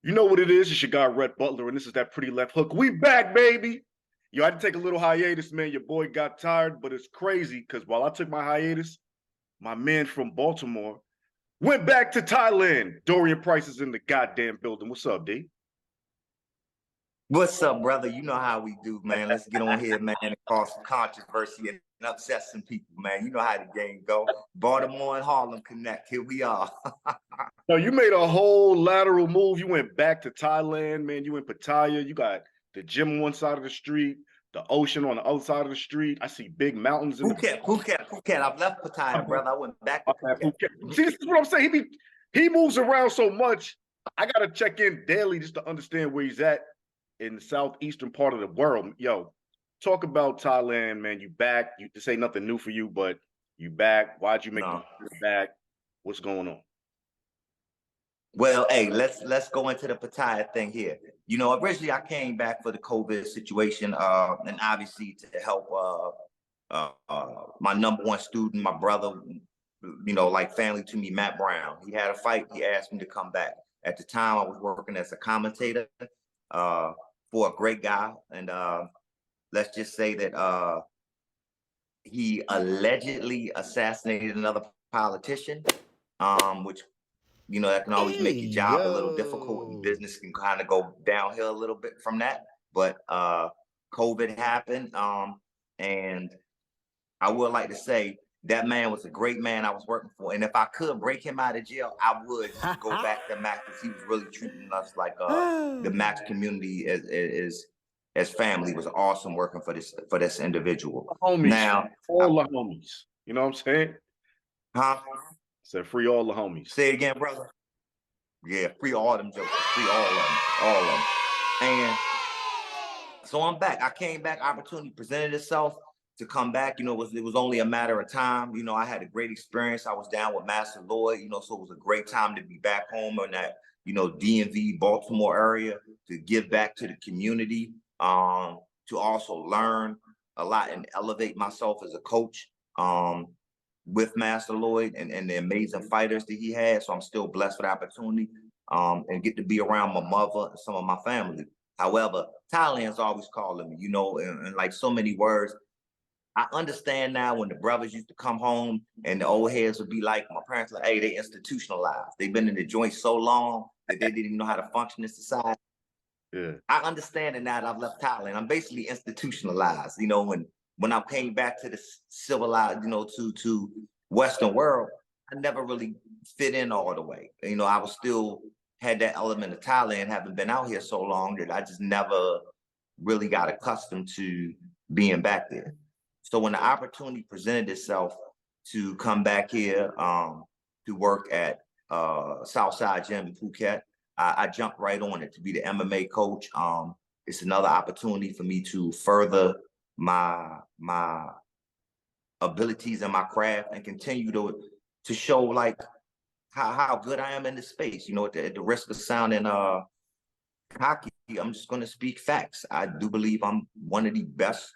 You know what it is? It's your guy, Rhett Butler, and this is that pretty left hook. We back, baby. Yo, I had to take a little hiatus, man. Your boy got tired, but it's crazy because while I took my hiatus, my man from Baltimore went back to Thailand. Dorian Price is in the goddamn building. What's up, D? What's up, brother? You know how we do, man. Let's get on here, man, and cause some controversy and upset some people, man. You know how the game go. Baltimore and Harlem connect. Here we are. So you made a whole lateral move. You went back to Thailand, man. You in Pattaya. You got the gym on one side of the street, the ocean on the other side of the street. I see big mountains in Phuket. I've left Pattaya, brother. I went back to Phuket. See, this is what I'm saying. He moves around so much. I gotta check in daily just to understand where he's at in the southeastern part of the world. Yo, talk about Thailand, man. You back. This ain't nothing new for you, but you back. Why'd you make the back? What's going on? Well, hey, let's go into the Pattaya thing here. You know, originally I came back for the COVID situation, and obviously to help my number one student, my brother, you know, like family to me, Matt Brown. He had a fight. He asked me to come back. At the time, I was working as a commentator for a great guy, and let's just say that he allegedly assassinated another politician, which, you know, that can always make your job a little difficult, and business can kind of go downhill a little bit from that. But COVID happened, and I would like to say that man was a great man I was working for, and if I could break him out of jail, I would just go back to Max, because he was really treating us like the Max community as family. It was awesome working for this individual. Homies, now all the homies, you know what I'm saying? Huh? Said free all the homies. Say it again, brother. Yeah, free all them jokers, free all of them. And so I'm back. I came back. Opportunity presented itself to come back. You know, it was only a matter of time. You know, I had a great experience. I was down with Master Lloyd. You know, so it was a great time to be back home in that, you know, DMV, Baltimore area, to give back to the community, to also learn a lot and elevate myself as a coach. With Master Lloyd and the amazing fighters that he had. So I'm still blessed with the opportunity and get to be around my mother and some of my family. However, Thailand's always calling me, you know, and like so many words. I understand now when the brothers used to come home and the old heads would be like, my parents like, hey, they institutionalized. They've been in the joint so long that they didn't even know how to function in society. Yeah. I understand it now that I've left Thailand. I'm basically institutionalized, you know, when I came back to the civilized, you know, to Western world, I never really fit in all the way. You know, I was still had that element of Thailand, having been out here so long that I just never really got accustomed to being back there. So when the opportunity presented itself to come back here to work at Southside Gym in Phuket, I jumped right on it to be the MMA coach. It's another opportunity for me to further my abilities and my craft and continue to show like how good I am in this space. You know, at the risk of sounding cocky, I'm just going to speak facts. I do believe I'm one of the best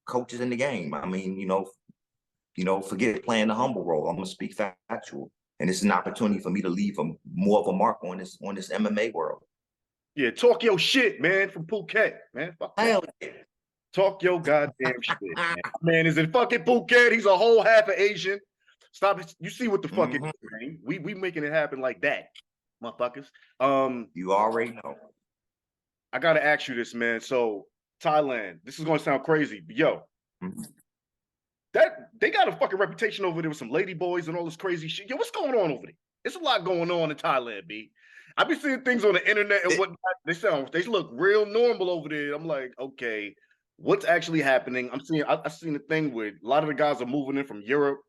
coaches in the game. I mean, you know, forget playing the humble role. I'm going to speak factual, and it's an opportunity for me to leave more of a mark on this MMA world. Yeah, talk your shit, man, from Phuket, man. Hell yeah. Talk your goddamn shit, man. Man is in fucking Phuket. He's a whole half of Asian. Stop it. You see what the fuck it is, man. We making it happen like that, motherfuckers. You already know. I gotta ask you this, man. So Thailand, this is gonna sound crazy, but yo, that they got a fucking reputation over there with some lady boys and all this crazy shit. Yo, what's going on over there? There's a lot going on in Thailand, B. I be seeing things on the internet and whatnot. They look real normal over there. I'm like, okay, what's actually happening? I've seen a thing where a lot of the guys are moving in from Europe,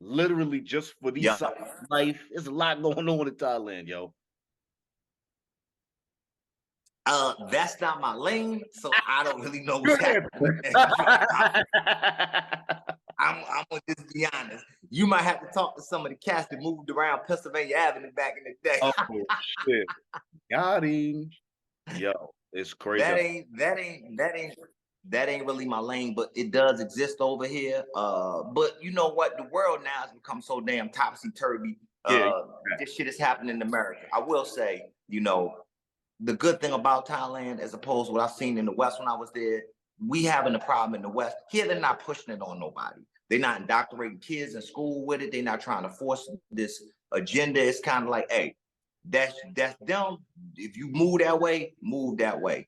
literally just for these life. There's a lot going on in Thailand, yo. That's not my lane, so I don't really know what's happening. I'm gonna just be honest. You might have to talk to some of the cats that moved around Pennsylvania Avenue back in the day. Oh shit, got him. Yo, it's crazy. That ain't really my lane, but it does exist over here. But you know what? The world now has become so damn topsy-turvy. This shit is happening in America. I will say, you know, the good thing about Thailand, as opposed to what I've seen in the West when I was there, we having a problem in the West. Here, they're not pushing it on nobody. They're not indoctrinating kids in school with it. They're not trying to force this agenda. It's kind of like, hey, that's them. If you move that way, move that way.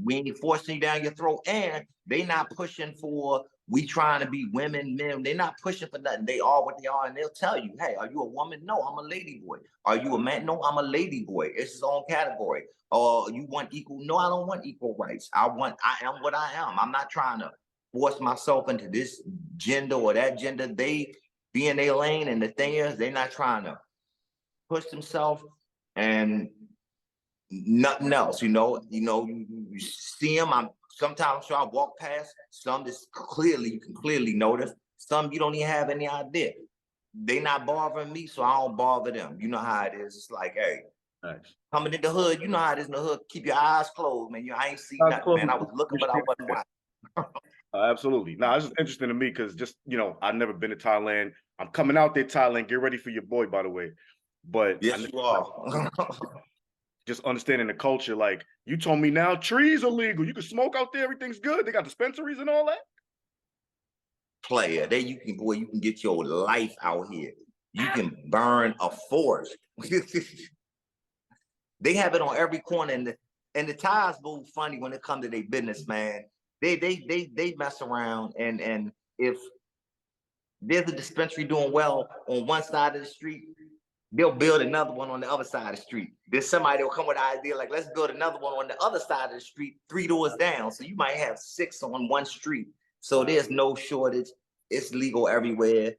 We ain't forcing you down your throat. And they not pushing for, we trying to be women, men. They're not pushing for nothing. They are what they are. And they'll tell you, hey, are you a woman? No, I'm a lady boy. Are you a man? No, I'm a lady boy. It's his own category. Or you want equal? No, I don't want equal rights. I am what I am. I'm not trying to force myself into this gender or that gender. They be in their lane. And the thing is, they're not trying to push themselves and nothing else. You see them. Sometimes I walk past some that's clearly, you can clearly notice. Some you don't even have any idea. They not bothering me, so I don't bother them. You know how it is. It's like, hey, nice. Coming in the hood, you know how it is in the hood. Keep your eyes closed, man. I ain't see nothing, man. I was looking, but I wasn't watching. Absolutely. No, it's just interesting to me because I've never been to Thailand. I'm coming out there, Thailand. Get ready for your boy, by the way. But yes, you are. Just understanding the culture. Like you told me now, trees are legal. You can smoke out there. Everything's good. They got dispensaries and all that. Player, you can get your life out here. You can burn a forest. They have it on every corner, and the Thais move funny when it comes to their business, man. They mess around, and if there's a dispensary doing well on one side of the street, they'll build another one on the other side of the street. There's somebody that'll come with an idea like, let's build another one on the other side of the street, 3 doors down. So you might have 6 on one street. So there's no shortage. It's legal everywhere.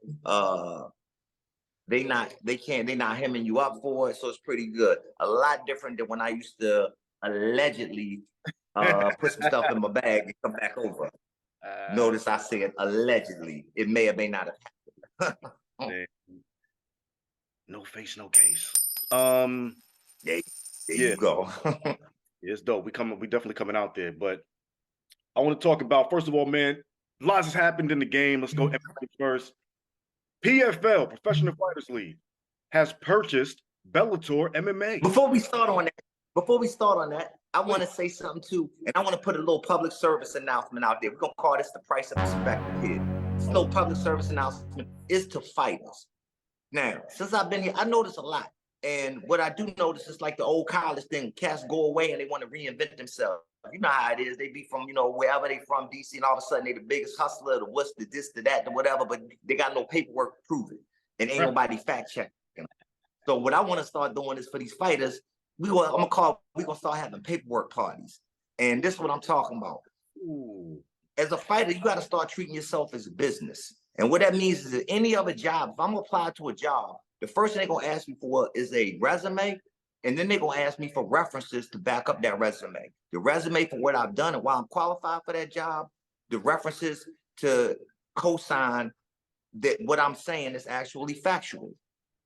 They not hemming you up for it. So it's pretty good. A lot different than when I used to allegedly put some stuff in my bag and come back over. Notice I said allegedly. It may or may not have happened. No face, no case. There you go. It's dope. We definitely coming out there. But I want to talk about, first of all, man, lots has happened in the game. Let's go MMA first. PFL, Professional Fighters League, has purchased Bellator MMA. Before we start on that, I want to say something too, and I want to put a little public service announcement out there. We're gonna call this the price of perspective here. This little public service announcement is to fighters. Now, since I've been here, I notice a lot. And what I do notice is like the old college thing, cats go away and they want to reinvent themselves. You know how it is. They be from, wherever they from, DC, and all of a sudden they the biggest hustler, the what's, the this, the that, the whatever, but they got no paperwork to prove it. And ain't nobody fact checking. So what I want to start doing is for these fighters, we're gonna start having paperwork parties. And this is what I'm talking about. Ooh. As a fighter, you got to start treating yourself as a business. And what that means is that any other job, if I'm gonna apply to a job, the first thing they're gonna ask me for is a resume, and then they're gonna ask me for references to back up that resume. The resume for what I've done and why I'm qualified for that job, the references to co-sign that what I'm saying is actually factual.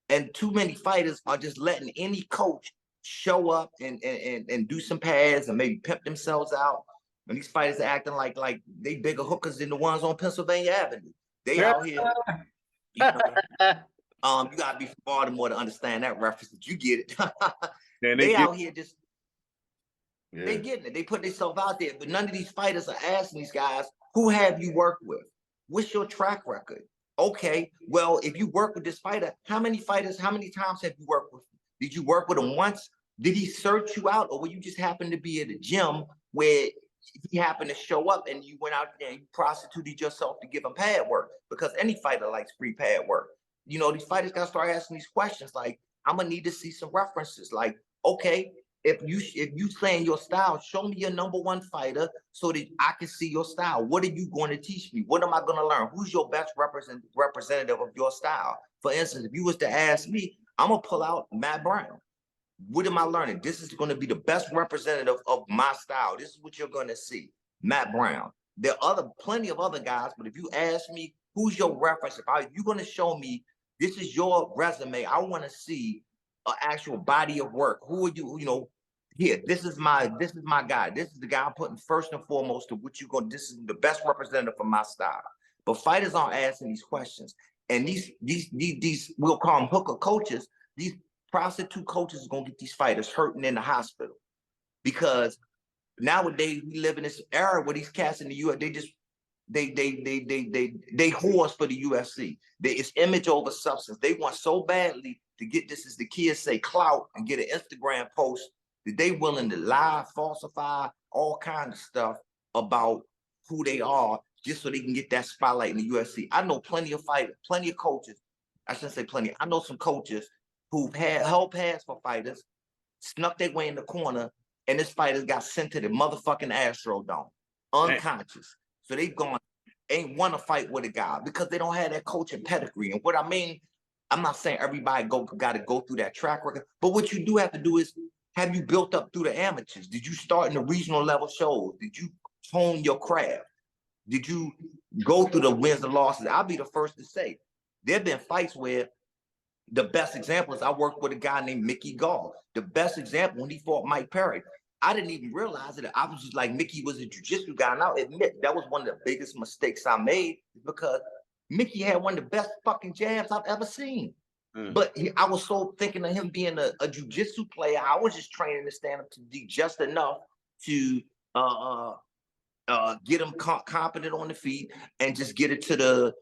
And too many fighters are just letting any coach show up and do some pads and maybe pimp themselves out. And these fighters are acting like they bigger hookers than the ones on Pennsylvania Avenue. They out here. You gotta be from Baltimore to understand that reference. That you get it. They out here just they getting it. They put themselves out there, but none of these fighters are asking these guys, who have you worked with? What's your track record? Okay, well, if you work with this fighter, how many times have you worked with him? Did you work with him once? Did he search you out, or were you just happen to be at a gym where he happened to show up and you went out there and you prostituted yourself to give him pad work? Because any fighter likes free pad work. These fighters gotta start asking these questions. Like, I'm gonna need to see some references. Like, okay, if you saying your style, show me your #1 fighter so that I can see your style. What are you going to teach me? What am I going to learn? Who's your best representative of your style? For instance, if you was to ask me, I'm gonna pull out Matt Brown. What am I learning? This is going to be the best representative of my style. This is what you're going to see, Matt Brown. There are plenty of other guys, but if you ask me, who's your reference? If you're going to show me, this is your resume, I want to see an actual body of work. Who are you? Here, this is my guy. This is the guy I'm putting first and foremost to what you're going. This is the best representative for my style. But fighters aren't asking these questions, and these we'll call them hooker coaches. These prostitute coaches are gonna get these fighters hurting in the hospital. because nowadays we live in this era where these cats in the US, they horse for the UFC. It's image over substance. They want so badly to get this, as the kids say, clout, and get an Instagram post, that they willing to lie, falsify, all kinds of stuff about who they are just so they can get that spotlight in the UFC. I know plenty of fighters, plenty of coaches. I shouldn't say plenty. I know some coaches who've had held pass for fighters, snuck their way in the corner, and this fighter got sent to the motherfucking Astrodome, unconscious. So they've gone, ain't want to fight with a guy because they don't have that coaching pedigree. And what I mean, I'm not saying everybody got to go through that track record, but what you do have to do is, have you built up through the amateurs? Did you start in the regional level shows? Did you hone your craft? Did you go through the wins and losses? I'll be the first to say, there have been fights where the best example is I worked with a guy named Mickey Gall. The best example, when he fought Mike Perry, I didn't even realize it. I was just like, Mickey was a jiu-jitsu guy. And I'll admit, that was one of the biggest mistakes I made, because Mickey had one of the best fucking jabs I've ever seen. But I was so thinking of him being a jiu-jitsu player. I was just training to stand up to D just enough to get him competent on the feet and just get it to the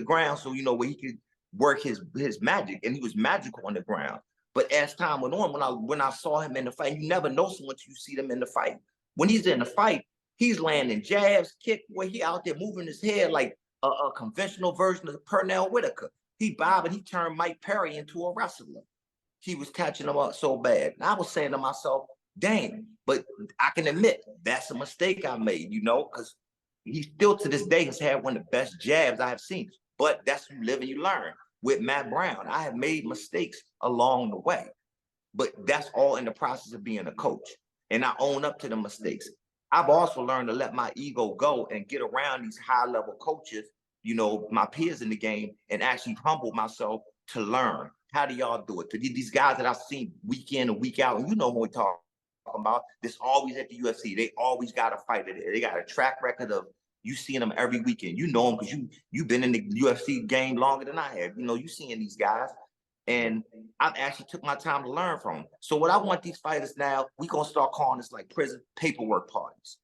ground, so you know, where he could work his magic, and he was magical on the ground. But as time went on, when I saw him in the fight, you never know someone till you see them in the fight. When he's in the fight, he's landing jabs, kick, where he out there moving his head like a conventional version of Pernell Whitaker. He bobbed and he turned Mike Perry into a wrestler. He was catching him up so bad. And I was saying to myself, dang, but I can admit that's a mistake I made, you know, because he still to this day has had one of the best jabs I have seen. But that's you live and you learn. With Matt Brown, I have made mistakes along the way, but that's all in the process of being a coach. And I own up to the mistakes. I've also learned to let my ego go and get around these high-level coaches, you know, my peers in the game, and actually humble myself to learn. How do y'all do it? To these guys that I've seen week in and week out, and you know what we're talking about, this always at the UFC, they always got a fight. They got a track record of, you seeing them every weekend. You know them because you've been in the UFC game longer than I have. You know, you seeing these guys. And I've actually took my time to learn from them. So what I want these fighters now, we gonna start calling this like prison paperwork parties.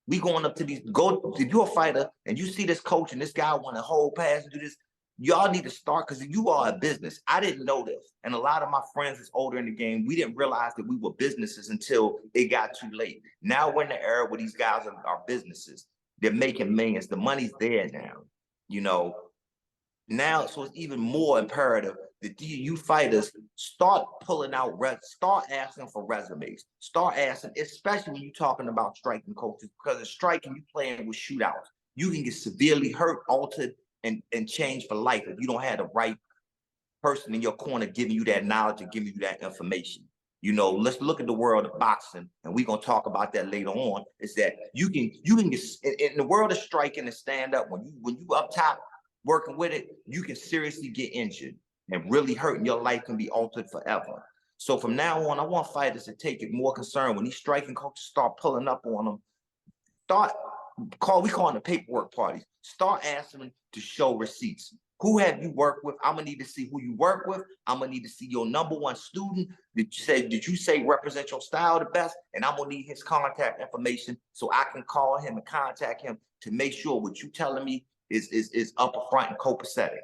We going up to these, if you're a fighter and you see this coach and this guy want to hold pass and do this, y'all need to start, because you are a business. I didn't know this. And a lot of my friends that's older in the game, we didn't realize that we were businesses until it got too late. Now we're in the era where these guys are businesses. They're making millions. The money's there now, you know. Now, so it's even more imperative that you fighters start pulling out, start asking for resumes, start asking, especially when you're talking about striking coaches, because in striking, you're playing with shootouts. You can get severely hurt, altered, and changed for life if you don't have the right person in your corner giving you that knowledge and giving you that information. You know, let's look at the world of boxing, and we're gonna talk about that later on. Is that you can get in the world of striking and stand up, when you up top working with it, you can seriously get injured and really hurt, and your life can be altered forever. So from now on, I want fighters to take it more concerned when these striking coaches start pulling up on them. We call them the paperwork parties. Start asking them to show receipts. Who have you worked with? I'm gonna need to see who you work with. I'm gonna need to see your #1 student. Did you say represent your style the best? And I'm gonna need his contact information so I can call him and contact him to make sure what you telling me is upper front and copacetic.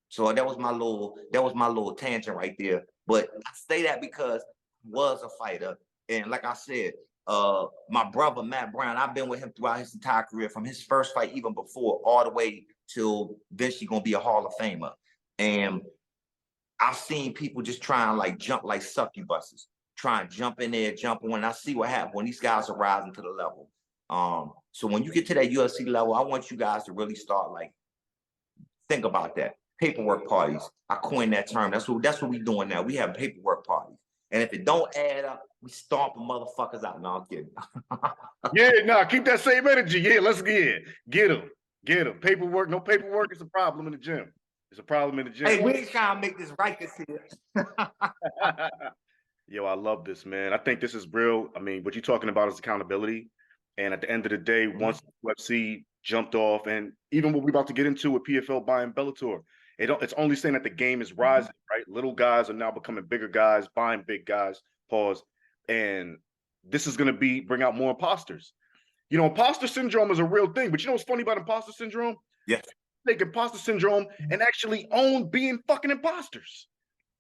So that was my little tangent right there. But I say that because I was a fighter, and like I said, my brother Matt Brown, I've been with him throughout his entire career, from his first fight even before, all the way till eventually gonna be a Hall of Famer. And I've seen people just try and like jump like succubuses, try and jump in there, jump on. And I see what happens when these guys are rising to the level. So when you get to that UFC level, I want you guys to really start like think about that. Paperwork parties. I coined that term. That's what we're doing now. We have paperwork parties. And if it don't add up, we stomping motherfuckers out. No, I'm kidding. Yeah, no, keep that same energy. Yeah, let's get them. Paperwork, no paperwork is a problem in the gym. It's a problem in the gym. Hey, we ain't trying to make this right this here. Yo, I love this, man. I think this is real. I mean, what you're talking about is accountability. And at the end of the day, once UFC jumped off, and even what we're about to get into with PFL buying Bellator, it's only saying that the game is rising, right? Little guys are now becoming bigger guys, buying big guys, pause. and this is going to bring out more imposters. You know, imposter syndrome is a real thing, but you know what's funny about imposter syndrome? Yes. Take imposter syndrome and actually own being fucking imposters.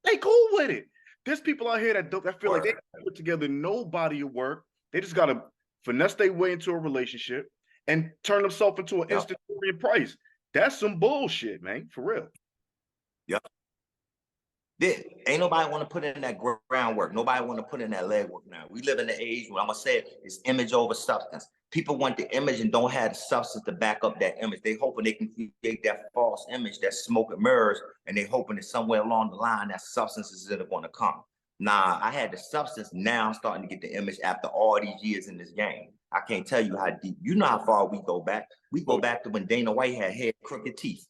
They cool with it. There's people out here that feel like they put together no body of work. They just got to finesse their way into a relationship and turn themselves into an instant Dorian Price. That's some bullshit, man, for real. Yep. Ain't nobody want to put in that groundwork. Nobody want to put in that legwork now. We live in the age where I'm going to say it's image over substance. People want the image and don't have the substance to back up that image. They hoping they can create that false image, that smoke and mirrors, and they hoping that somewhere along the line that substance is going to come. Nah, I had the substance. Now I'm starting to get the image after all these years in this game. I can't tell you how deep. You know how far we go back. We go back to when Dana White had crooked teeth.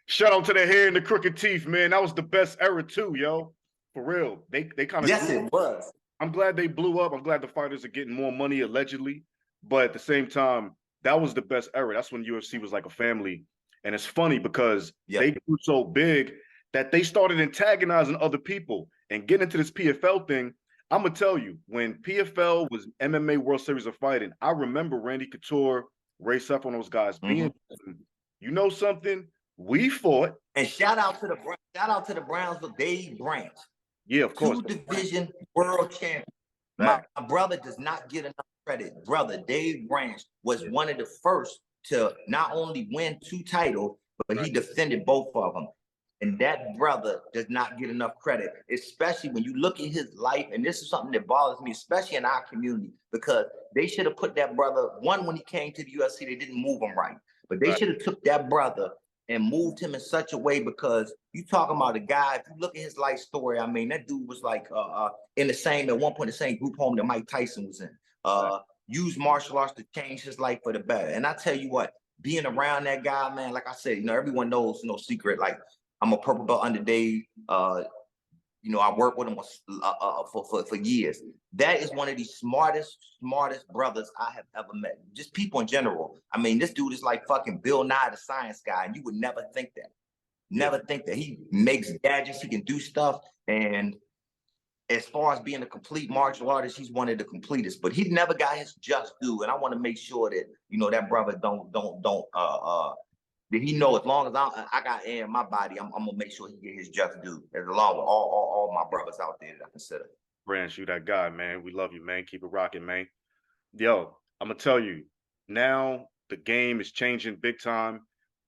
Shout out to the hair and the crooked teeth, man. That was the best era too, yo. For real. They kind of it was. I'm glad they blew up. I'm glad the fighters are getting more money allegedly, but at the same time, that was the best era. That's when UFC was like a family. And it's funny because they grew so big that they started antagonizing other people and getting into this PFL thing. I'm gonna tell you, when PFL was MMA World Series of Fighting, I remember Randy Couture, Ray Seth, those guys being, you know something? We fought. And shout out to the Browns with Dave Branch. Yeah, of course. 2-division world champion. My brother does not get enough credit. Brother Dave Branch was one of the first to not only win 2 titles, but he defended both of them. And that brother does not get enough credit, especially when you look at his life. And this is something that bothers me, especially in our community, because they should have put that brother, when he came to the UFC, they didn't move him right. But they should have took that brother and moved him in such a way, because you talking about a guy, if you look at his life story, I mean, that dude was like at one point, the same group home that Mike Tyson was in. Used martial arts to change his life for the better. And I tell you what, being around that guy, man, like I said, you know, everyone knows, no secret, like I'm a purple belt under Dave. You know, I worked with him for years. That is one of the smartest brothers I have ever met. Just people in general. I mean, this dude is like fucking Bill Nye the Science Guy, and you would never think that. Never think that. He makes gadgets, he can do stuff, and as far as being a complete martial artist, he's one of the completest. But he never got his just due, and I want to make sure that, you know, that brother that he know, as long as I got air in my body, I'm gonna make sure he get his just due, as along with all my brothers out there that I consider. Branch, you that guy, man. We love you, man. Keep it rocking, man. Yo, I'm gonna tell you, now the game is changing big time.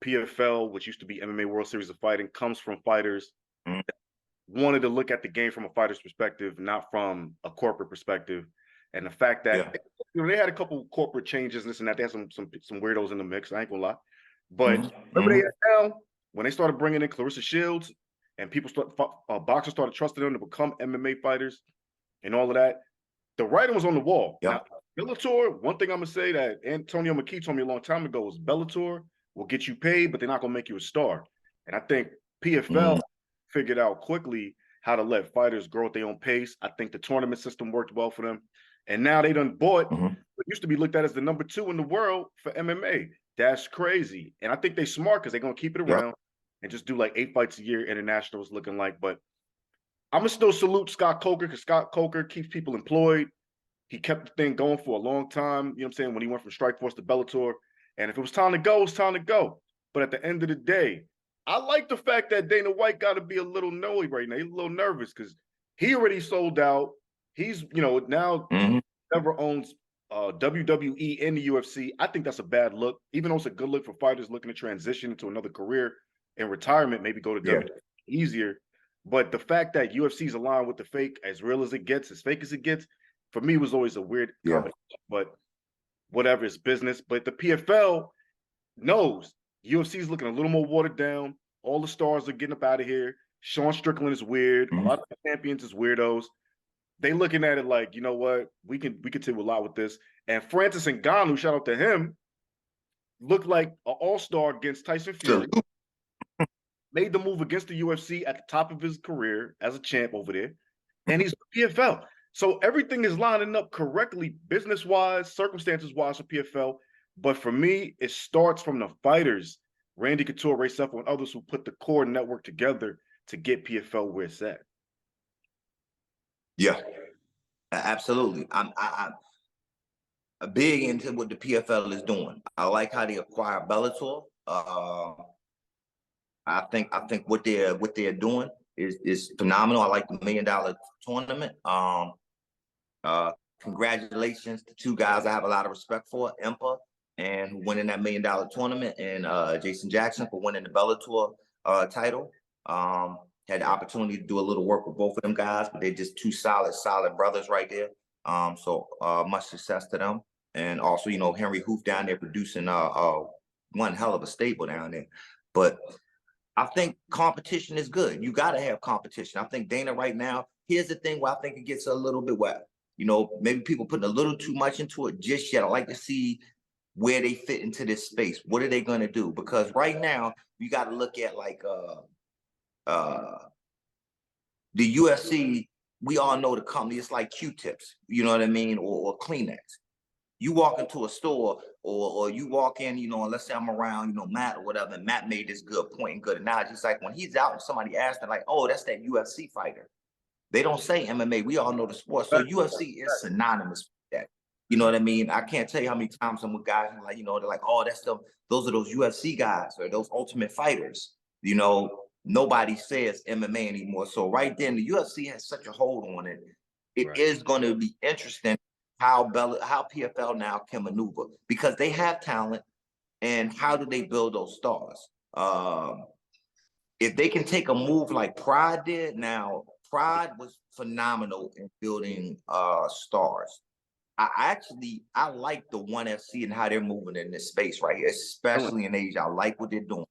PFL, which used to be MMA World Series of Fighting, comes from fighters that wanted to look at the game from a fighter's perspective, not from a corporate perspective. And the fact that you know, they had a couple corporate changes and this and that. They had some weirdos in the mix. I ain't gonna lie. But remember they had now, when they started bringing in Clarissa Shields and boxers started trusting them to become MMA fighters and all of that, the writing was on the wall. Now, Bellator, one thing I'm gonna say that Antonio McKee told me a long time ago is Bellator will get you paid, but they're not gonna make you a star. And I think PFL figured out quickly how to let fighters grow at their own pace. I think the tournament system worked well for them. And now they done bought what used to be looked at as the #2 in the world for MMA. That's crazy. And I think they smart because they're going to keep it around and just do like 8 fights a year, internationals looking like. But I'm going to still salute Scott Coker, because Scott Coker keeps people employed. He kept the thing going for a long time, you know what I'm saying, when he went from Strikeforce to Bellator. And if it was time to go, it's time to go. But at the end of the day, I like the fact that Dana White got to be a little annoyed right now. He's a little nervous because he already sold out. He's, you know, now never owns WWE and the UFC. I think that's a bad look, even though it's a good look for fighters looking to transition into another career in retirement, maybe go to WWE easier. But the fact that UFC's aligned with the fake, as real as it gets, as fake as it gets, for me was always a weird combination. But whatever, it's business. But the PFL knows UFC's looking a little more watered down. All the stars are getting up out of here. Sean Strickland is weird. A lot of the champions is weirdos. They looking at it like, you know what, we can do a lot with this. And Francis Ngannou, shout out to him, looked like an all-star against Tyson Fury. Made the move against the UFC at the top of his career as a champ over there. And he's PFL. So everything is lining up correctly, business-wise, circumstances-wise for PFL. But for me, it starts from the fighters, Randy Couture, Ray Sefo, and others who put the core network together to get PFL where it's at. Yeah, absolutely. I'm big into what the PFL is doing. I like how they acquire Bellator. I think what they're doing is phenomenal. I like the $1 million tournament. Congratulations to two guys I have a lot of respect for, Impa, and who winning that $1 million tournament, and Jason Jackson for winning the Bellator title. Had the opportunity to do a little work with both of them guys, but they're just two solid brothers right there. So much success to them. And also, Henry Hoof down there producing one hell of a stable down there. But I think competition is good. You got to have competition. I think Dana right now, here's the thing where I think it gets a little bit wet. Maybe people putting a little too much into it just yet. I like to see where they fit into this space. What are they going to do? Because right now, you got to look at like the UFC. We all know the company. It's like Q-tips, you know what I mean? Or Kleenex. You walk into a store or you walk in, and let's say I'm around, Matt or whatever, and Matt made this good point and good analogy. It's like when he's out and somebody asked him, like, oh, that's that UFC fighter. They don't say MMA. We all know the sport. So UFC is synonymous with that. You know what I mean? I can't tell you how many times I'm with guys and like, they're like, oh, those are those UFC guys or those ultimate fighters. Nobody says MMA anymore. So right then, the UFC has such a hold on it. It is going to be interesting how PFL now can maneuver, because they have talent, and how do they build those stars? If they can take a move like Pride did, now Pride was phenomenal in building stars. I like the ONE FC and how they're moving in this space right here, especially in Asia. I like what they're doing.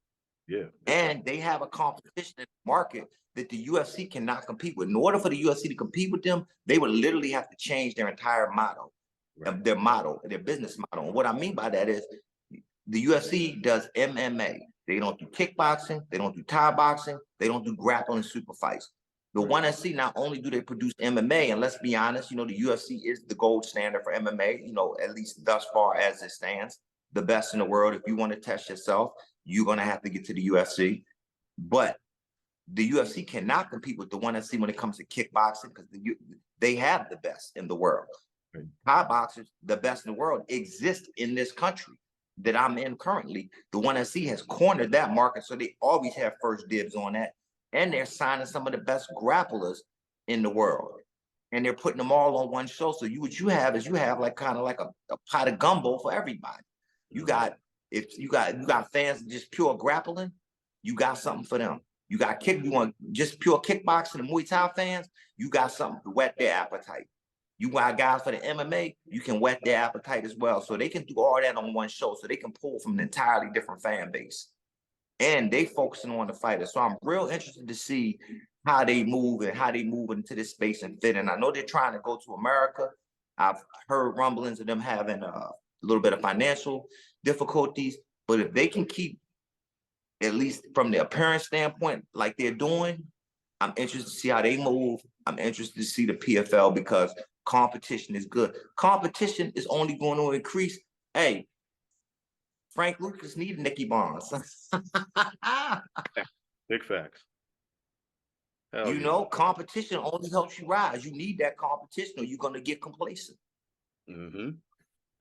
Yeah. And they have a competition in the market that the UFC cannot compete with. In order for the UFC to compete with them, they would literally have to change their entire model, their business model. And what I mean by that is the UFC does MMA. They don't do kickboxing. They don't do Thai boxing. They don't do grappling super fights. The ONE FC, not only do they produce MMA, and let's be honest, the UFC is the gold standard for MMA, at least thus far as it stands, the best in the world. If you want to test yourself, you're going to have to get to the UFC. But the UFC cannot compete with the ONE FC when it comes to kickboxing, because they have the best in the world. Right. Thai boxers, the best in the world, exist in this country that I'm in currently. The ONE FC has cornered that market, so they always have first dibs on that. And they're signing some of the best grapplers in the world. And they're putting them all on one show. So what you have like kind of like a pot of gumbo for everybody. If you got fans just pure grappling, you got something for them. You want just pure kickboxing and Muay Thai fans, you got something to whet their appetite. You got guys for the MMA, you can whet their appetite as well. So they can do all that on one show. So they can pull from an entirely different fan base. And they focusing on the fighters. So I'm real interested to see how they move and how they move into this space and fit. And I know they're trying to go to America. I've heard rumblings of them having a little bit of financial difficulties, but if they can keep, at least from the appearance standpoint, like they're doing, I'm interested to see how they move. I'm interested to see the PFL, because competition is good. Competition is only going to increase. Hey, Frank Lucas needs Nicky Barnes. Big facts. Competition only helps you rise. You need that competition, or you're going to get complacent. Mm-hmm.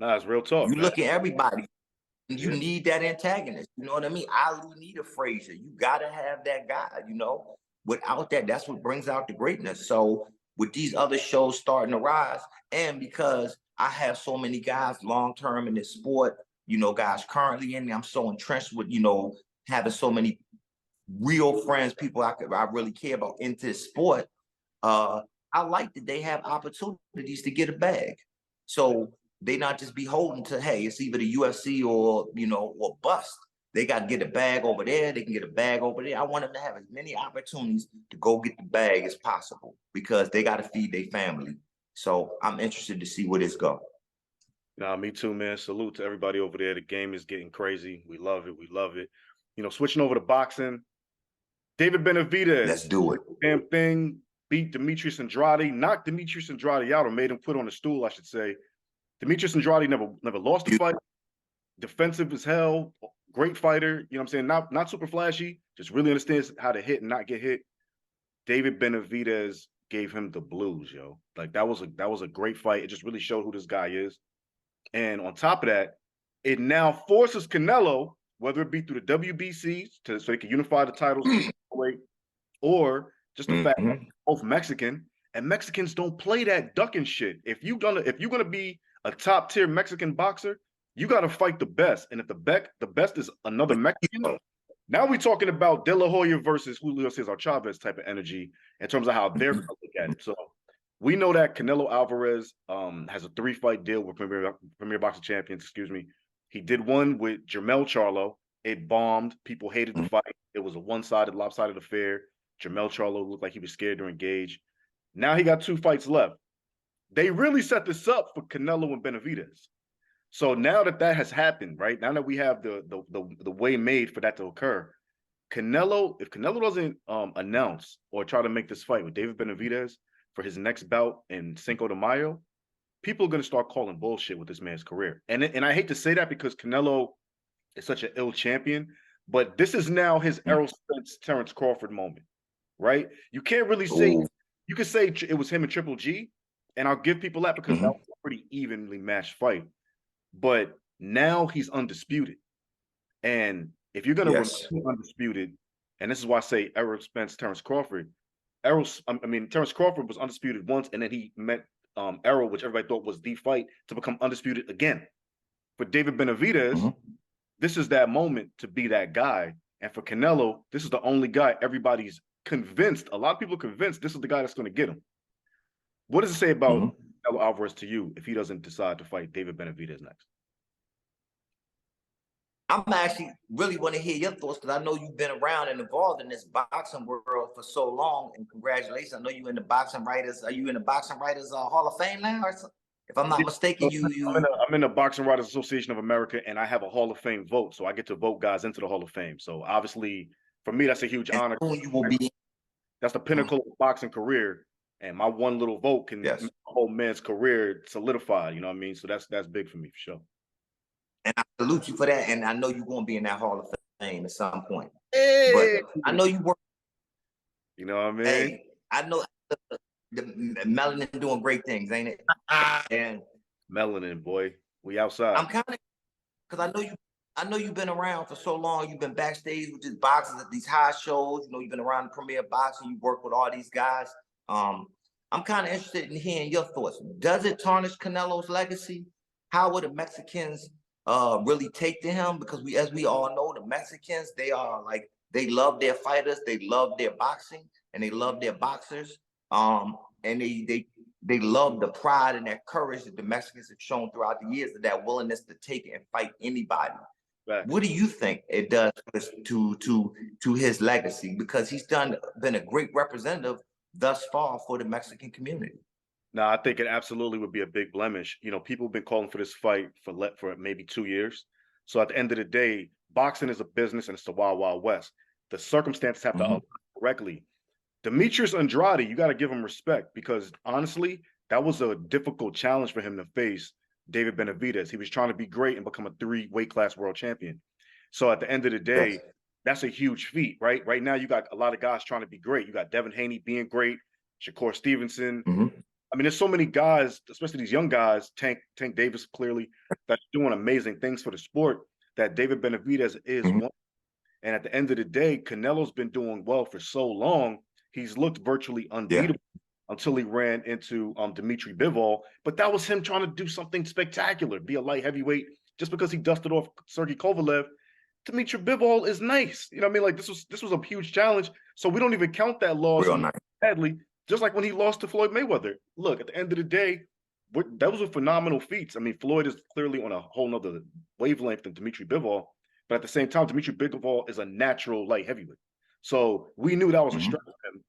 Nah, it's real talk. You look at everybody, and you need that antagonist. You know what I mean? Ali need a Frazier. You got to have that guy, Without that, that's what brings out the greatness. So with these other shows starting to rise, and because I have so many guys long-term in this sport, guys currently in me, I'm so entrenched with, having so many real friends, people I really care about into this sport. I like that they have opportunities to get a bag. So they not just beholden to, hey, it's either the UFC or, or bust. They got to get a bag over there. They can get a bag over there. I want them to have as many opportunities to go get the bag as possible, because they got to feed their family. So I'm interested to see where this goes. Nah, me too, man. Salute to everybody over there. The game is getting crazy. We love it. We love it. Switching over to boxing. David Benavidez. Let's do it. Damn thing. Beat Demetrius Andrade. Knocked Demetrius Andrade out, or made him put on a stool, I should say. Demetrius Andrade never lost a fight. Defensive as hell. Great fighter. You know what I'm saying? Not super flashy. Just really understands how to hit and not get hit. David Benavidez gave him the blues, yo. Like that was a great fight. It just really showed who this guy is. And on top of that, it now forces Canelo, whether it be through the WBCs so they can unify the titles, or just the fact that both Mexican, and Mexicans don't play that ducking shit. If you're gonna be a top tier Mexican boxer, you gotta fight the best. And if the best is another Mexican, now we're talking about De La Hoya versus Julio Cesar Chavez type of energy in terms of how they're gonna look at it. So we know that Canelo Alvarez has a 3-fight deal with Premier Boxing Champions, excuse me. He did one with Jermell Charlo. It bombed. People hated the fight. It was a one-sided, lopsided affair. Jermell Charlo looked like he was scared to engage. Now he got 2 fights left. They really set this up for Canelo and Benavidez. So now that has happened, right? Now that we have the way made for that to occur, if Canelo doesn't announce or try to make this fight with David Benavidez for his next bout in Cinco de Mayo, people are going to start calling bullshit with this man's career. And I hate to say that because Canelo is such an ill champion, but this is now his Errol Spence, Terrence Crawford moment, right? You can't really say, you could say it was him and Triple G, and I'll give people that because that was a pretty evenly matched fight. But now he's undisputed. And if you're going to remain undisputed, and this is why I say Errol Spence, Terrence Crawford, Terrence Crawford was undisputed once, and then he met Errol, which everybody thought was the fight, to become undisputed again. For David Benavidez, this is that moment to be that guy. And for Canelo, this is the only guy everybody's convinced, a lot of people are convinced this is the guy that's going to get him. What does it say about Canelo Alvarez to you if he doesn't decide to fight David Benavidez next? I'm actually really want to hear your thoughts because I know you've been around and involved in this boxing world for so long. And congratulations, I know you in the Boxing Writers. Are you in the Boxing Writers Hall of Fame now? Or if I'm not mistaken, I'm in the Boxing Writers Association of America, and I have a Hall of Fame vote, so I get to vote guys into the Hall of Fame. So obviously, for me, that's a huge honor. You will be. That's the pinnacle of boxing career, and my one little vote can make a whole man's career solidified. You know what I mean? So that's big for me for sure. And I salute you for that. And I know you're going to be in that Hall of Fame at some point. Hey, but I know you work. You know what I mean? Hey, I know the melanin doing great things, ain't it? And melanin, boy, we outside. I'm kind of because I know you've been around for so long. You've been backstage with these boxers at these high shows. You know, you've been around Premier Boxing. You work with all these guys. I'm kind of interested in hearing your thoughts. Does it tarnish Canelo's legacy? How would the Mexicans really take to him? Because as we all know, the Mexicans, they love their fighters, they love their boxing, and they love their boxers. And they love the pride and that courage that the Mexicans have shown throughout the years, that willingness to take it and fight anybody. Right. What do you think it does to his legacy? Because he's been a great representative thus far for the Mexican community. No, I think it absolutely would be a big blemish. You know, people have been calling for this fight for maybe 2 years. So at the end of the day, boxing is a business and it's the wild, wild west. The circumstances have to align correctly. Demetrius Andrade, you got to give him respect because honestly, that was a difficult challenge for him to face David Benavidez. He was trying to be great and become a 3 weight class world champion. So at the end of the day, that's a huge feat, right? Right now, you got a lot of guys trying to be great. You got Devin Haney being great, Shakur Stevenson. I mean, there's so many guys, especially these young guys, Tank Davis clearly, that's doing amazing things for the sport, that David Benavidez is one. And at the end of the day, Canelo's been doing well for so long, he's looked virtually unbeatable until he ran into Dmitry Bivol. But that was him trying to do something spectacular, be a light heavyweight. Just because he dusted off Sergey Kovalev, Dmitry Bivol is nice. You know what I mean? Like, this was a huge challenge. So we don't even count that loss badly. Just like when he lost to Floyd Mayweather. Look, at the end of the day, those were phenomenal feats. I mean, Floyd is clearly on a whole nother wavelength than Dmitry Bivol. But at the same time, Dmitry Bivol is a natural light heavyweight. So we knew that was a strength of him.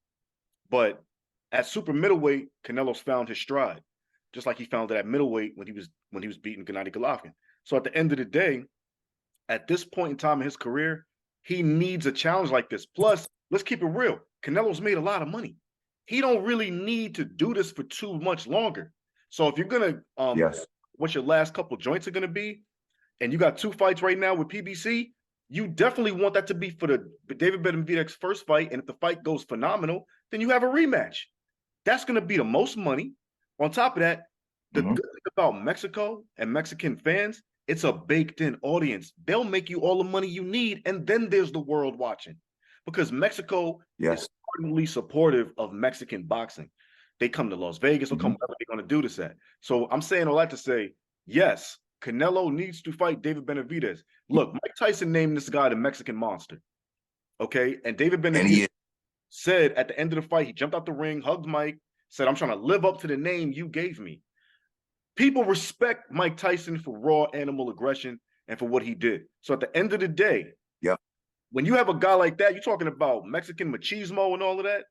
But at super middleweight, Canelo's found his stride. Just like he found it at middleweight when he was beating Gennady Golovkin. So at the end of the day, at this point in time in his career, he needs a challenge like this. Plus, let's keep it real. Canelo's made a lot of money. He don't really need to do this for too much longer. So if you're gonna, what your last couple joints are gonna be, and you got 2 fights right now with PBC, you definitely want that to be for the David Benavidez first fight. And if the fight goes phenomenal, then you have a rematch. That's going to be the most money. On top of that, the Mhm. good thing about Mexico and Mexican fans, it's a baked-in audience. They'll make you all the money you need, and then there's the world watching. Because Mexico is Yes. ardently supportive of Mexican boxing. They come to Las Vegas, they'll come Mhm. wherever they're going to do this at. So I'm saying all that to say, yes, Canelo needs to fight David Benavidez. Look, Mike Tyson named this guy the Mexican monster. Okay. And David And Benavidez he is. said at the end of the fight, he jumped out the ring, hugged Mike, said, I'm trying to live up to the name you gave me. People respect Mike Tyson for raw animal aggression and for what he did. So at the end of the day, Yep. when you have a guy like that, you're talking about Mexican machismo and all of that.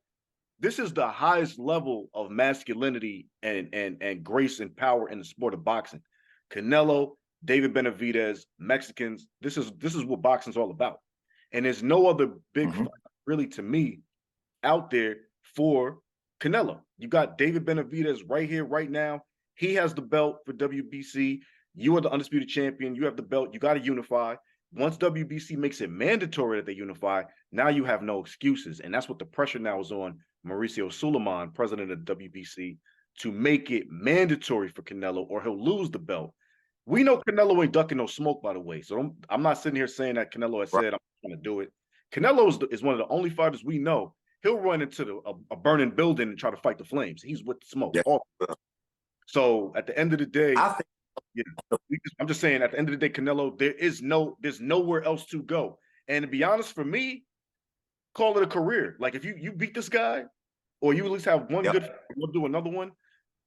This is the highest level of masculinity and grace and power in the sport of boxing. Canelo, David Benavidez, Mexicans. This is what boxing's all about. And there's no other big fight, really, to me, out there for Canelo. You got David Benavidez right here, right now. He has the belt for WBC. You are the undisputed champion. You have the belt. You got to unify. Once WBC makes it mandatory that they unify, now you have no excuses. And that's what the pressure now is on Mauricio Suleiman, president of WBC, to make it mandatory for Canelo or he'll lose the belt. We know Canelo ain't ducking no smoke, by the way. So I'm not sitting here saying that Canelo has said, I'm going to do it. Canelo is one of the only fighters we know. He'll run into a burning building and try to fight the flames. He's with the smoke. Yeah. So at the end of the day, I think I'm just saying, at the end of the day, Canelo, there's nowhere else to go. And to be honest, for me, call it a career. Like if you beat this guy, or you at least have one good, you'll do another one.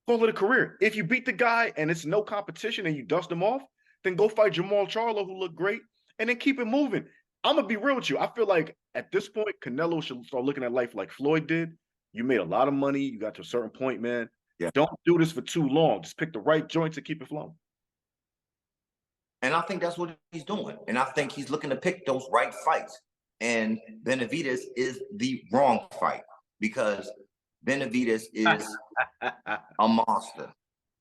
Call it a career. If you beat the guy and it's no competition and you dust him off, then go fight Jamal Charlo, who looked great, and then keep it moving. I'm gonna be real with you. I feel like at this point, Canelo should start looking at life like Floyd did. You made a lot of money. You got to a certain point, man. Yeah. Don't do this for too long. Just pick the right joints and keep it flowing. And I think that's what he's doing. And I think he's looking to pick those right fights. And Benavidez is the wrong fight because Benavidez is a monster.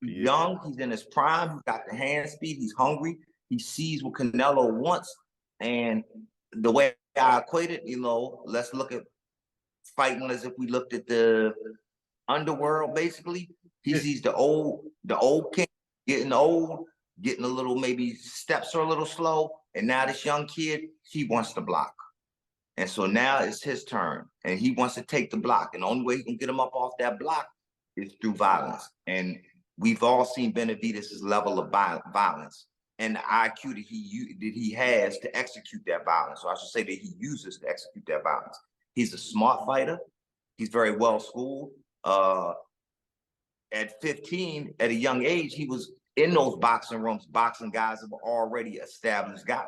He's young, he's in his prime, he's got the hand speed, he's hungry, he sees what Canelo wants. And the way I equate it, let's look at fighting as if we looked at the underworld, basically. He sees the old king getting old, getting a little, maybe steps are a little slow. And now this young kid, he wants to block. And so now it's his turn and he wants to take the block. And the only way he can get him up off that block is through violence. And we've all seen Benavidez's level of violence and the IQ that he has to execute that violence. So I should say that he uses to execute that violence. He's a smart fighter. He's very well schooled. At 15, at a young age, he was in those boxing rooms, boxing guys that were already established guys.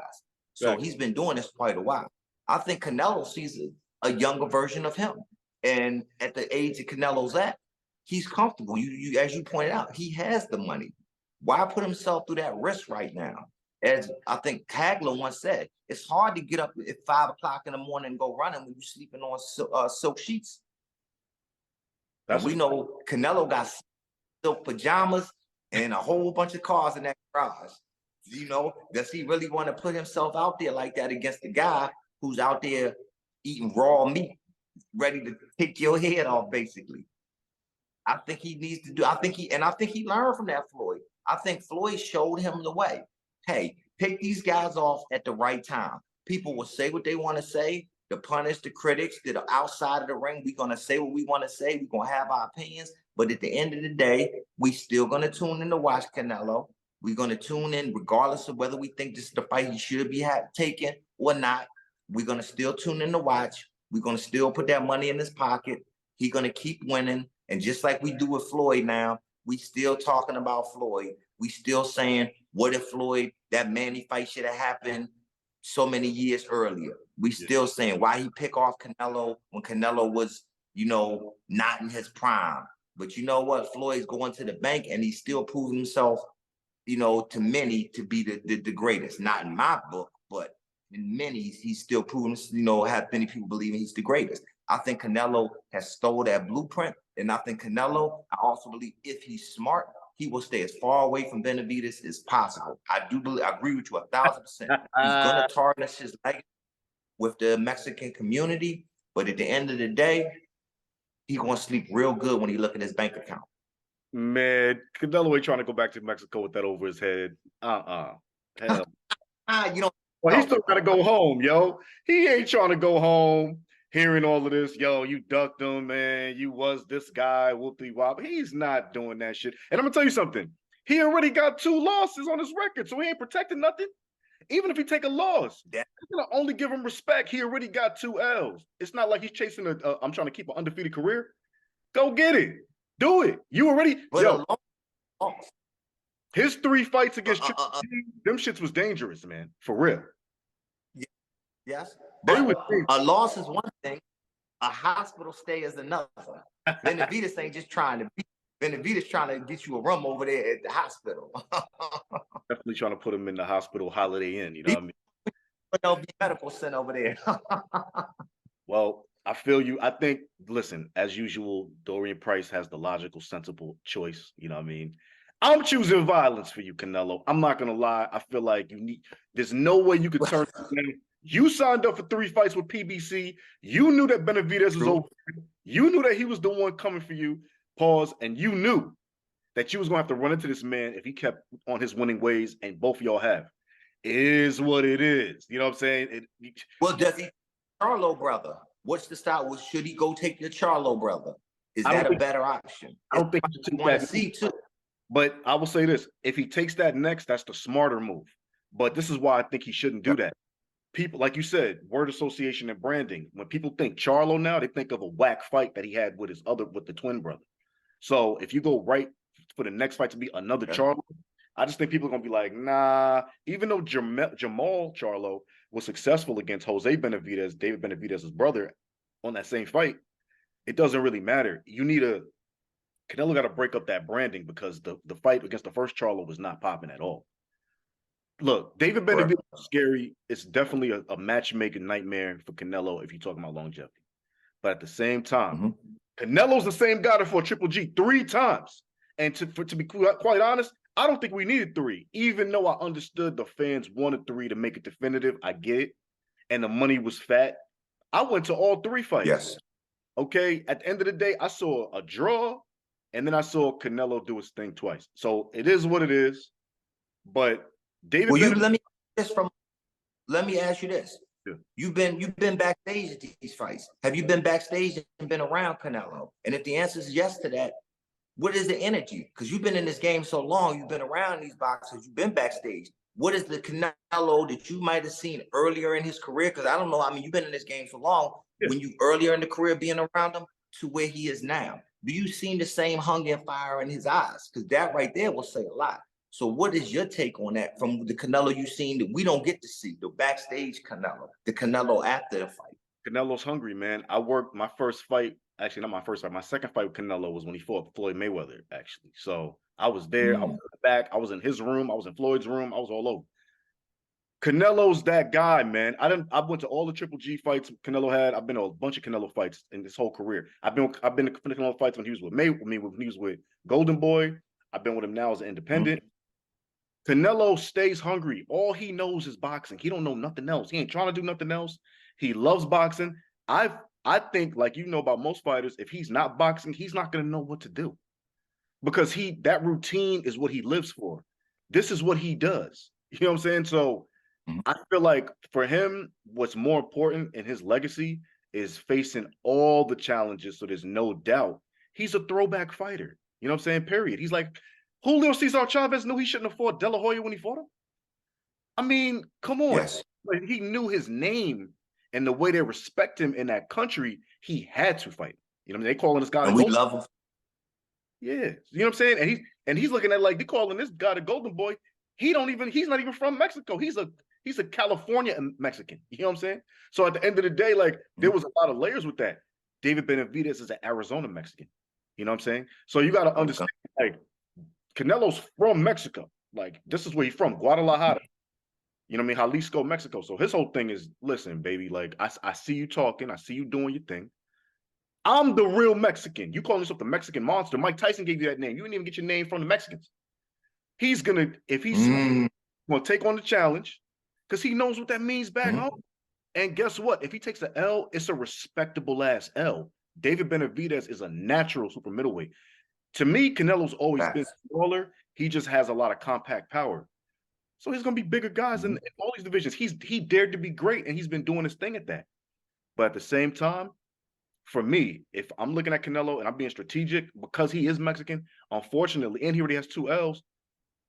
So he's been doing this quite a while. I think Canelo sees a younger version of him. And at the age that Canelo's at, he's comfortable. You as you pointed out, he has the money. Why put himself through that risk right now? As I think Hagler once said, it's hard to get up at 5 o'clock in the morning and go running when you're sleeping on silk sheets. We know Canelo got silk pajamas and a whole bunch of cars in that garage. Does he really want to put himself out there like that against the guy who's out there eating raw meat, ready to take your head off, basically? I think he needs to do, I think he learned from that Floyd. I think Floyd showed him the way. Hey, pick these guys off at the right time. People will say what they want to say to punish the critics that are outside of the ring. We're going to say what we want to say. We're going to have our opinions. But at the end of the day, we still going to tune in to watch Canelo. We're going to tune in regardless of whether we think this is the fight he should be taking or not. We're going to still tune in to watch. We're going to still put that money in his pocket. He's going to keep winning. And just like we do with Floyd now, we still talking about Floyd. We still saying, what if Floyd, that Manny fight should have happened so many years earlier? We still saying, why he pick off Canelo when Canelo was, not in his prime. But you know what? Floyd's going to the bank and he's still proving himself, to many to be the greatest. Not in my book, but in many, he's still proven, have many people believing he's the greatest. I think Canelo has stole that blueprint. And I think Canelo, I also believe if he's smart, he will stay as far away from Benavidez as possible. I agree with you 1,000%. He's going to tarnish his legacy with the Mexican community. But at the end of the day, he gonna sleep real good when he look at his bank account. Man, Canelo ain't trying to go back to Mexico with that over his head. Hell. You know. Well, he still got to go home, yo. He ain't trying to go home hearing all of this. Yo, you ducked him, man. You was this guy, whoopty wop. He's not doing that shit. And I'm going to tell you something. He already got 2 losses on his record, so he ain't protecting nothing. Even if he take a loss, they're going to only give him respect. He already got 2 L's. It's not like he's chasing I'm trying to keep an undefeated career. Go get it. Do it. You already, his 3 fights against them shits was dangerous, man. For real. Yes. But a loss is one thing. A hospital stay is another. Benavidez ain't just trying to beat. Benavidez trying to get you a room over there at the hospital. Definitely trying to put him in the hospital Holiday Inn. You know what I mean? There'll be medical center over there. Well, I feel you. I think, listen, as usual, Dorian Price has the logical, sensible choice. You know what I mean? I'm choosing violence for you, Canelo. I'm not gonna lie. I feel like there's no way you could turn it. You signed up for 3 fights with PBC. You knew that Benavidez was over. You knew that he was the one coming for you. Pause. And you knew that you was gonna have to run into this man if he kept on his winning ways, and both of y'all have. It is what it is. You know what I'm saying? Well, does he Charlo brother? What's the style? Should he go take the Charlo brother? Is that a better option? I don't think you want to see too. But I will say this: if he takes that next, that's the smarter move. But this is why I think he shouldn't do that. People, like you said, word association and branding. When people think Charlo now, they think of a whack fight that he had with the twin brother. So if you go right for the next fight to be another Charlo, I just think people are gonna be like, nah. Even though Jamal Charlo was successful against Jose Benavidez, David Benavidez's brother, on that same fight, it doesn't really matter. Canelo got to break up that branding because the fight against the first Charlo was not popping at all. Look, David Benavidez is scary. It's definitely a matchmaking nightmare for Canelo if you're talking about longevity. But at the same time, Canelo's the same guy that fought Triple G 3 times. And to be quite honest, I don't think we needed 3. Even though I understood the fans wanted 3 to make it definitive, I get it. And the money was fat. I went to all 3 fights. Yes. Okay. At the end of the day, I saw a draw. And then I saw Canelo do his thing twice. So it is what it is. But David, let me ask you this. Yeah. You've been backstage at these fights. Have you been backstage and been around Canelo? And if the answer is yes to that, what is the energy? Because you've been in this game so long, you've been around these boxers, you've been backstage. What is the Canelo that you might have seen earlier in his career? Because I don't know. I mean, you've been in this game so long. Yeah. When you earlier in the career being around him to where he is now. Do you see the same hunger and fire in his eyes? Because that right there will say a lot. So what is your take on that from the Canelo you've seen that we don't get to see, the backstage Canelo, the Canelo after the fight? Canelo's hungry, man. I worked my first fight, actually not my first fight, my second fight with Canelo was when he fought Floyd Mayweather, actually. So I was there, I was in the back, I was in his room, I was in Floyd's room, I was all over. Canelo's that guy, man. I went to all the Triple G fights Canelo had. I've been to a bunch of Canelo fights in this whole career. I've been to Canelo fights when he was with when he was with Golden Boy. I've been with him now as an independent. Canelo stays hungry. All he knows is boxing. He don't know nothing else. He ain't trying to do nothing else. He loves boxing. I think, like, you know, about most fighters, if he's not boxing, he's not going to know what to do because that routine is what he lives for. This is what he does. You know what I'm saying? So I feel like for him, what's more important in his legacy is facing all the challenges. So there's no doubt he's a throwback fighter. You know what I'm saying? Period. He's like, Julio Cesar Chavez knew he shouldn't have fought De La Hoya when he fought him. I mean, come on. Yes. Like, he knew his name and the way they respect him in that country, he had to fight. You know what I mean? They calling this guy. And we love him. Yeah. You know what I'm saying? And he's looking at like, they calling this guy the Golden Boy. He's not even from Mexico. He's a California Mexican. You know what I'm saying? So at the end of the day, like, there was a lot of layers with that. David Benavidez is an Arizona Mexican. You know what I'm saying? So you got to understand, like, Canelo's from Mexico. Like, this is where he's from, Guadalajara. You know what I mean? Jalisco, Mexico. So his whole thing is, listen, baby, like, I see you talking. I see you doing your thing. I'm the real Mexican. You calling yourself the Mexican monster. Mike Tyson gave you that name. You didn't even get your name from the Mexicans. He's going to, if he's going to take on the challenge, because he knows what that means back home. And guess what? If he takes an L, it's a respectable ass L. David Benavidez is a natural super middleweight. To me, Canelo's always been smaller. He just has a lot of compact power. So he's going to be bigger guys in all these divisions. He dared to be great, and he's been doing his thing at that. But at the same time, for me, if I'm looking at Canelo and I'm being strategic because he is Mexican, unfortunately, and he already has 2 L's,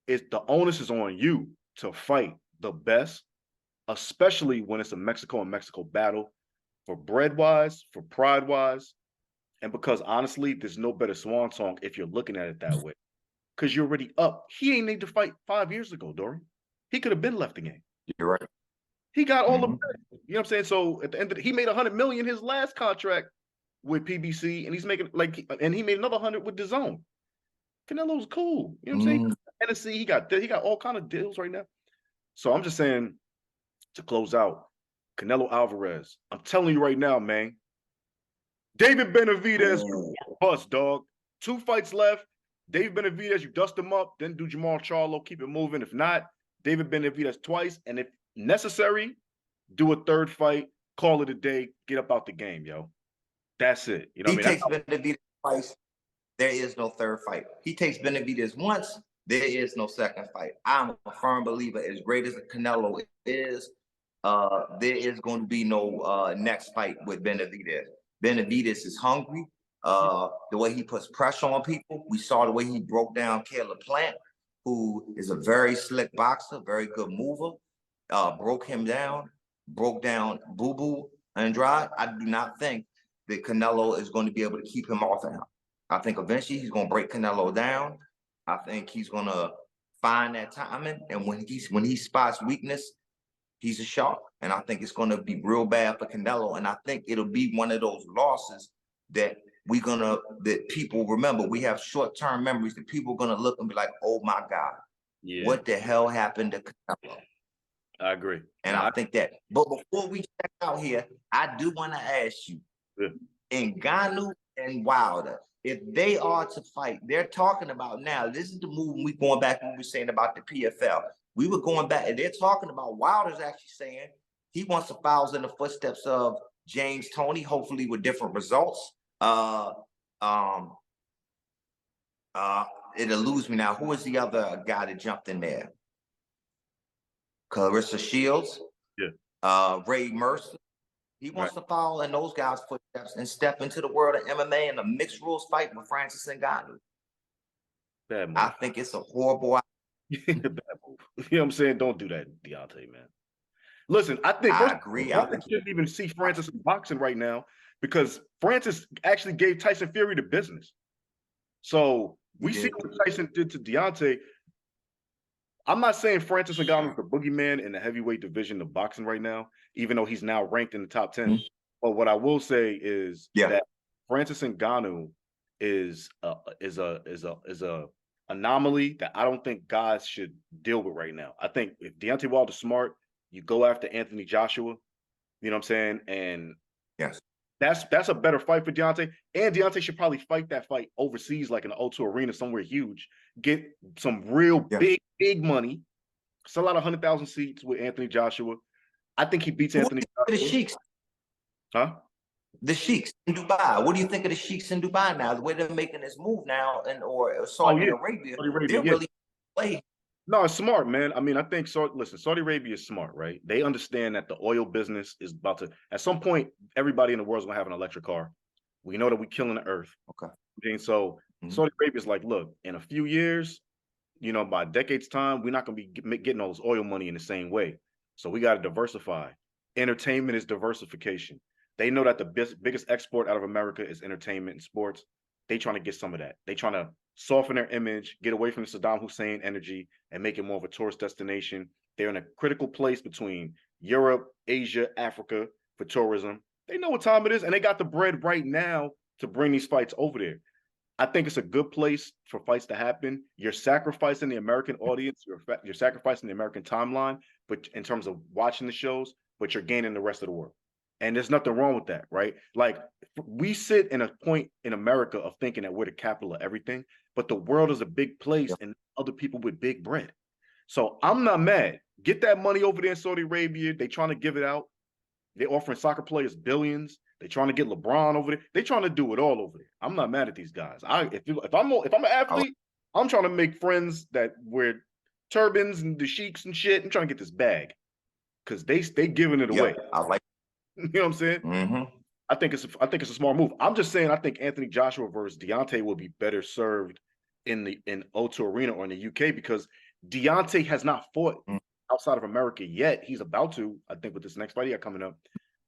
the onus is on you to fight the best, especially when it's a Mexico and Mexico battle, for bread-wise, for pride-wise, and because honestly, there's no better swan song if you're looking at it that way. Because you're already up. He ain't need to fight 5 years ago, Dorian. He could have been left the game. You're right. He got all the, you know what I'm saying? So at the end of he made $100 million his last contract with PBC, and he's making and he made another 100 with DAZN. Canelo's cool. You know what I'm saying? Tennessee, he got all kind of deals right now. So I'm just saying, to close out, Canelo Alvarez. I'm telling you right now, man. David Benavidez, bust, dog. 2 fights left. David Benavidez, you dust him up, then do Jamal Charlo, keep it moving. If not, David Benavidez twice, and if necessary, do a 3rd fight, call it a day, get up out the game, yo. That's it. You know what I mean? He takes Benavidez twice, there is no 3rd fight. He takes Benavidez once, there is no 2nd fight. I'm a firm believer, as great as Canelo is, there is going to be no next fight with Benavidez. Benavidez is hungry. The way he puts pressure on people. We saw the way he broke down Caleb Plant, who is a very slick boxer, very good mover. Broke him down, broke down Boo Boo Andrade. I do not think that Canelo is going to be able to keep him off of him. I think eventually he's going to break Canelo down. I think he's going to find that timing, and when he spots weakness, he's a shark. And I think it's going to be real bad for Canelo. And I think it'll be one of those losses that that people remember. We have short-term memories that people are going to look and be like, oh my God, what the hell happened to Canelo? I agree. And I think that, but before we check out here, I do want to ask you, Ngannou and Wilder, if they are to fight, they're talking about now, this is the move we going back when we were saying about the PFL. We were going back, and they're talking about Wilder's actually saying he wants to follow in the footsteps of James Toney, hopefully with different results. It eludes me now. Who is the other guy that jumped in there? Clarissa Shields. Ray Mercer. He wants to follow in those guys' footsteps and step into the world of MMA and a mixed rules fight with Francis Ngannou. Bad move. I think it's a horrible Bad move. You know what I'm saying? Don't do that, Deontay, man. Listen, I agree. I shouldn't even see Francis in boxing right now, because Francis actually gave Tyson Fury the business. So we see what Tyson did to Deontay. I'm not saying Francis Ngannou is the boogeyman in the heavyweight division of boxing right now, even though he's now ranked in the top 10. But what I will say is that Francis Ngannou is a anomaly that I don't think guys should deal with right now. I think if Deontay Wilder's smart, you go after Anthony Joshua. You know what I'm saying? And that's a better fight for Deontay. And Deontay should probably fight that fight overseas, like in the O2 Arena, somewhere huge. Get some real big money. Sell out 100,000 seats with Anthony Joshua. I think he beats Anthony Joshua. The Sheiks? Huh? The Sheiks in Dubai. What do you think of the Sheiks in Dubai now? The way they're making this move now, or Saudi Arabia, they're really playing. No, it's smart, man. I mean, I think Saudi Arabia is smart, right? They understand that the oil business is about to, at some point, everybody in the world is going to have an electric car. We know that we're killing the earth. Okay. And so Saudi Arabia is like, look, in a few years, you know, by decades time, we're not going to be getting all this oil money in the same way. So we got to diversify. Entertainment is diversification. They know that the biggest export out of America is entertainment and sports. They trying to get some of that. They trying to soften their image, get away from the Saddam Hussein energy, and make it more of a tourist destination. They're in a critical place between Europe, Asia, Africa for tourism. They know what time it is, and they got the bread right now to bring these fights over there. I think it's a good place for fights to happen. You're sacrificing the American audience. You're sacrificing the American timeline, but in terms of watching the shows, but you're gaining the rest of the world. And there's nothing wrong with that, right? Like, we sit in a point in America of thinking that we're the capital of everything, but the world is a big place and other people with big bread. So I'm not mad. Get that money over there in Saudi Arabia. They're trying to give it out. They're offering soccer players billions. They're trying to get LeBron over there. They're trying to do it all over there. I'm not mad at these guys. If I'm an athlete, I'm trying to make friends that wear turbans and the sheiks and shit. I'm trying to get this bag because they giving it away. I like. You know what I'm saying? Mm-hmm. I think it's a smart move. I'm just saying I think Anthony Joshua versus Deontay will be better served in O2 Arena or in the UK because Deontay has not fought outside of America yet. He's about to, I think, with this next fight he got coming up.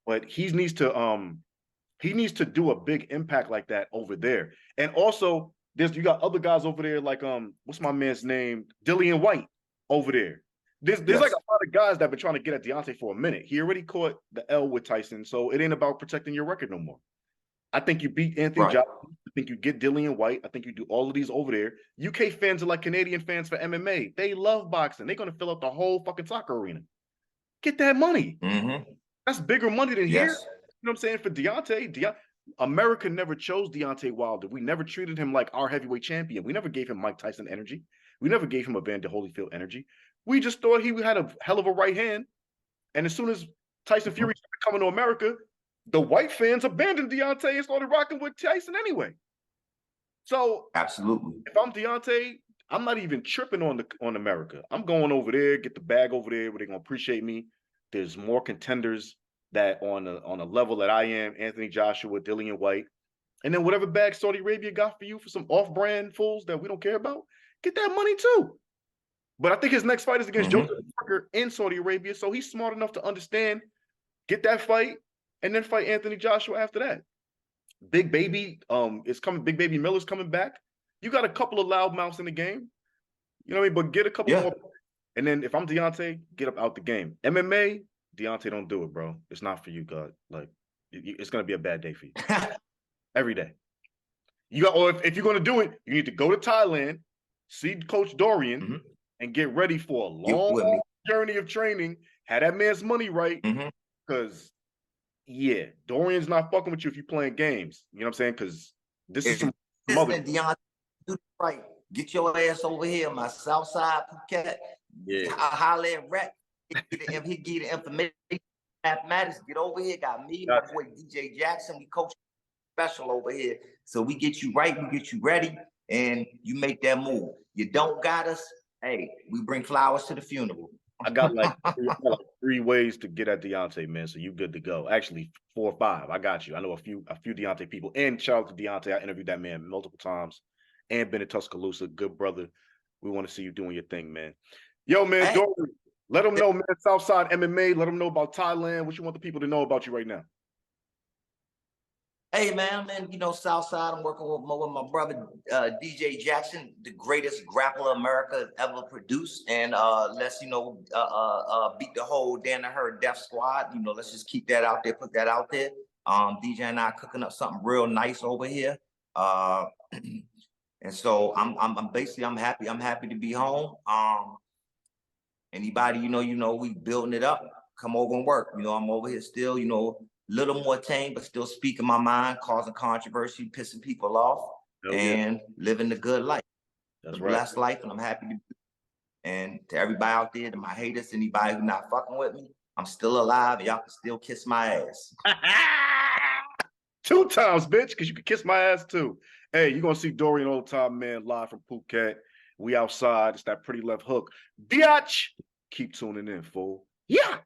But he needs to do a big impact like that over there. And also, you got other guys over there like what's my man's name? Dillian White over there. There's like a lot of guys that have been trying to get at Deontay for a minute. He already caught the L with Tyson, so it ain't about protecting your record no more. I think you beat Anthony Joshua. I think you get Dillian White. I think you do all of these over there. UK fans are like Canadian fans for MMA. They love boxing. They're going to fill up the whole fucking soccer arena. Get that money. Mm-hmm. That's bigger money than here. You Yes. know what I'm saying? For Deontay, America never chose Deontay Wilder. We never treated him like our heavyweight champion. We never gave him Mike Tyson energy. We never gave him Evander Holyfield energy. We just thought he had a hell of a right hand. And as soon as Tyson Fury started coming to America, the white fans abandoned Deontay and started rocking with Tyson anyway. So Absolutely. if I'm Deontay, I'm not even tripping on America. I'm going over there, get the bag over there where they're gonna appreciate me. There's more contenders that on a level that I am, Anthony Joshua, Dillian White. And then whatever bag Saudi Arabia got for you for some off-brand fools that we don't care about, get that money too. But I think his next fight is against Joseph Parker in Saudi Arabia. So he's smart enough to understand, get that fight, and then fight Anthony Joshua after that. Big Baby is coming. Big Baby Miller's coming back. You got a couple of loudmouths in the game. You know what I mean? But get a couple more. And then if I'm Deontay, get up out the game. MMA, Deontay, don't do it, bro. It's not for you, God. Like, it's going to be a bad day for you. Every day. Or if you're going to do it, you need to go to Thailand, see Coach Dorian, and get ready for a long journey of training. Have that man's money right. Because, yeah, Dorian's not fucking with you if you're playing games. You know what I'm saying? Because this is some other. Deontay, do it right. Get your ass over here, my Southside Phuket. Yeah. I holler at Rhett. If he get the information, mathematics, get over here. Got me, my boy DJ Jackson. We coach special over here. So we get you right, we get you ready, and you make that move. You don't got us, hey, we bring flowers to the funeral. I got like 3 ways to get at Deontay, man. So you good to go. Actually, 4 or 5. I got you. I know a few Deontay people. And shout out to Deontay. I interviewed that man multiple times. And been in Tuscaloosa, good brother. We want to see you doing your thing, man. Yo, man, hey. Dorian, let them know, man. Southside MMA. Let them know about Thailand. What you want the people to know about you right now? Hey, man, you know, Southside, I'm working with my brother, DJ Jackson, the greatest grappler America ever produced. And let's, you know, beat the whole Danaher Death Squad. You know, let's just keep that out there, put that out there. DJ and I cooking up something real nice over here. And so I'm basically, I'm happy to be home. Anybody, you know, we building it up, come over and work. You know, I'm over here still, you know, little more tame, but still speaking my mind, causing controversy, pissing people off, and living the good life. That's the blessed life, and I'm happy to be. And to everybody out there, to my haters, anybody who's not fucking with me, I'm still alive, and y'all can still kiss my ass. 2 times, bitch, because you can kiss my ass too. Hey, you're gonna see Dorian all the time, man, live from Phuket. We outside. It's that pretty left hook. Biatch. Keep tuning in, fool. Yeah.